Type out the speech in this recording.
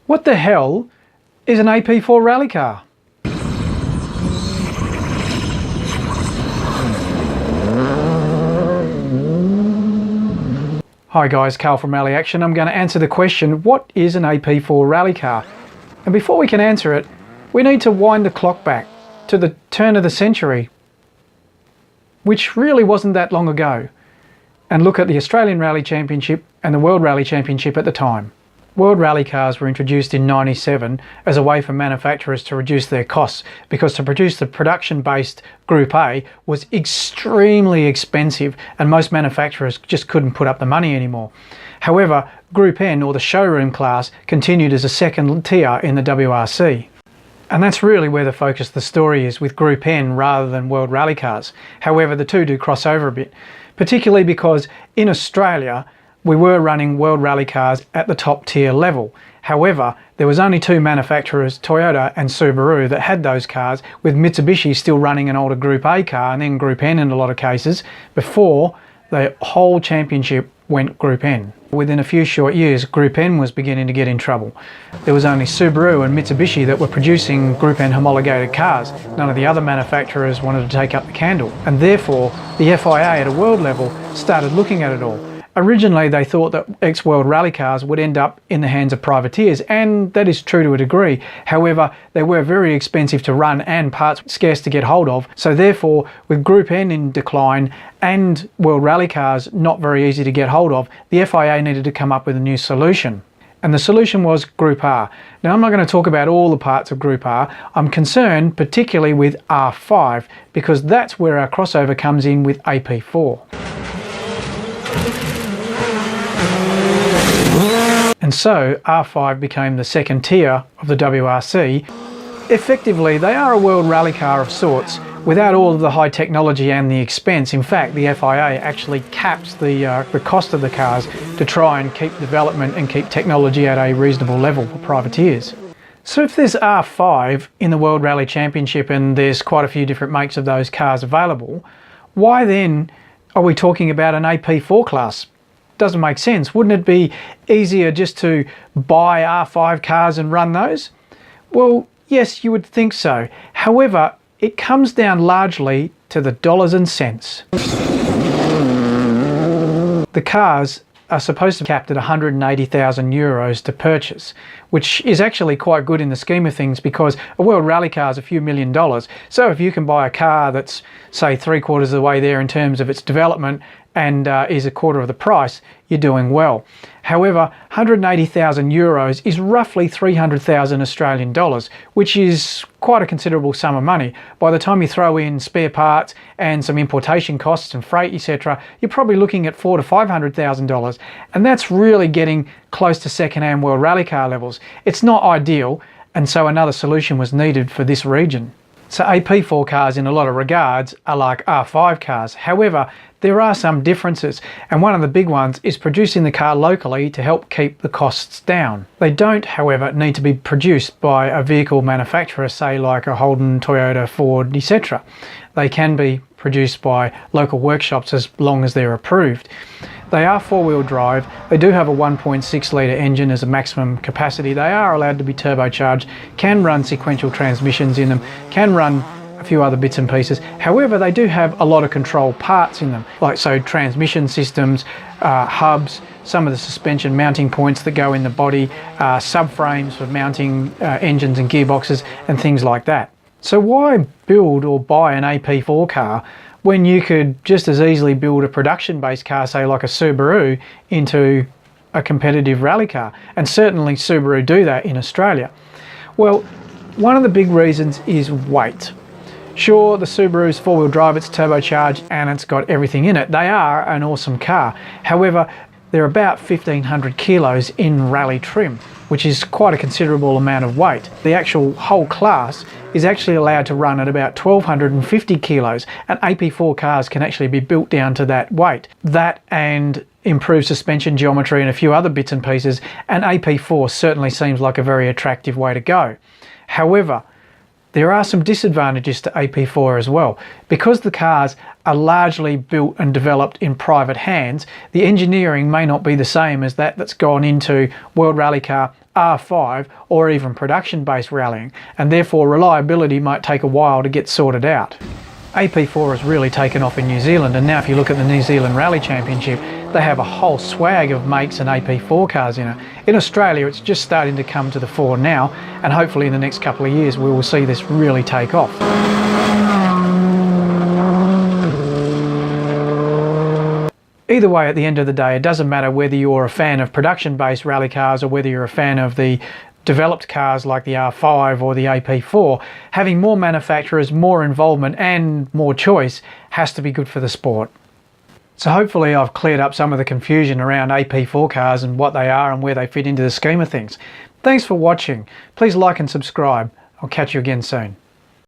What the hell is an AP4 rally car? Hi guys, Carl from Rally Action. I'm going to answer the question, what is an AP4 rally car? And before we can answer it, we need to wind the clock back to the turn of the century, which really wasn't that long ago, and look at the Australian Rally Championship and the World Rally Championship at the time. World Rally cars were introduced in '97 as a way for manufacturers to reduce their costs, because to produce the production-based Group A was extremely expensive and most manufacturers just couldn't put up the money anymore. However, Group N, or the showroom class, continued as a second tier in the WRC. And that's really where the focus of the story is, with Group N rather than World Rally cars. However, the two do cross over a bit, particularly because in Australia we were running World Rally cars at the top tier level. However, there was only two manufacturers, Toyota and Subaru, that had those cars, with Mitsubishi still running an older Group A car and then Group N in a lot of cases, before the whole championship went Group N. Within a few short years, Group N was beginning to get in trouble. There was only Subaru and Mitsubishi that were producing Group N homologated cars. None of the other manufacturers wanted to take up the candle, and therefore the FIA at a world level started looking at it all. Originally they thought that ex-World Rally cars would end up in the hands of privateers, and that is true to a degree. However, they were very expensive to run and parts scarce to get hold of, so therefore with Group N in decline and World Rally cars not very easy to get hold of, the FIA needed to come up with a new solution. And the solution was Group R. Now, I'm not going to talk about all the parts of Group R. I'm concerned particularly with R5, because that's where our crossover comes in with AP4. And so R5 became the second tier of the WRC. Effectively, they are a World Rally car of sorts, without all of the high technology and the expense. In fact, the FIA actually caps the cost of the cars to try and keep development and keep technology at a reasonable level for privateers. So if there's R5 in the World Rally Championship and there's quite a few different makes of those cars available, why then are we talking about an AP4 class? Doesn't make sense. Wouldn't it be easier just to buy R5 cars and run those? Well, yes, you would think so. However, it comes down largely to the dollars and cents. The cars are supposed to be capped at 180,000 euros to purchase, which is actually quite good in the scheme of things, because a World Rally car is a few $1 million. So if you can buy a car that's, say, 3/4 of the way there in terms of its development and is a quarter of the price, you're doing well. However, 180,000 euros is roughly 300,000 Australian dollars, which is quite a considerable sum of money. By the time you throw in spare parts and some importation costs and freight, etc., you're probably looking at $400,000 to $500,000, and that's really getting close to second-hand World Rally car levels. It's not ideal, and so another solution was needed for this region. So AP4 cars in a lot of regards are like R5 cars. However, there are some differences, and one of the big ones is producing the car locally to help keep the costs down. They don't, however, need to be produced by a vehicle manufacturer, say like a Holden, Toyota, Ford, etc. They can be produced by local workshops as long as they're approved. They are four-wheel drive. They do have a 1.6 litre engine as a maximum capacity. They are allowed to be turbocharged, can run sequential transmissions in them, can run a few other bits and pieces. However, they do have a lot of control parts in them, like so transmission systems, hubs, some of the suspension mounting points that go in the body, subframes for mounting engines and gearboxes and things like that. So why build or buy an AP4 car when you could just as easily build a production-based car, say like a Subaru, into a competitive rally car? And certainly Subaru do that in Australia. Well, one of the big reasons is weight. Sure, the Subaru's four-wheel drive, it's turbocharged and it's got everything in it. They are an awesome car. However, they're about 1,500 kilos in rally trim, which is quite a considerable amount of weight. The actual whole class is actually allowed to run at about 1,250 kilos, and AP4 cars can actually be built down to that weight. That and improved suspension geometry and a few other bits and pieces, and AP4 certainly seems like a very attractive way to go. However, there are some disadvantages to AP4 as well. Because the cars are largely built and developed in private hands, the engineering may not be the same as that's gone into World Rally car R5 or even production-based rallying, and therefore reliability might take a while to get sorted out. AP4 has really taken off in New Zealand, and now if you look at the New Zealand Rally Championship, they have a whole swag of makes and AP4 cars in it. In Australia, it's just starting to come to the fore now, and hopefully in the next couple of years we will see this really take off. Either way, at the end of the day, it doesn't matter whether you're a fan of production-based rally cars or whether you're a fan of the developed cars like the R5 or the AP4, having more manufacturers, more involvement and more choice has to be good for the sport. So hopefully I've cleared up some of the confusion around AP4 cars and what they are and where they fit into the scheme of things. Thanks for watching. Please like and subscribe. I'll catch you again soon.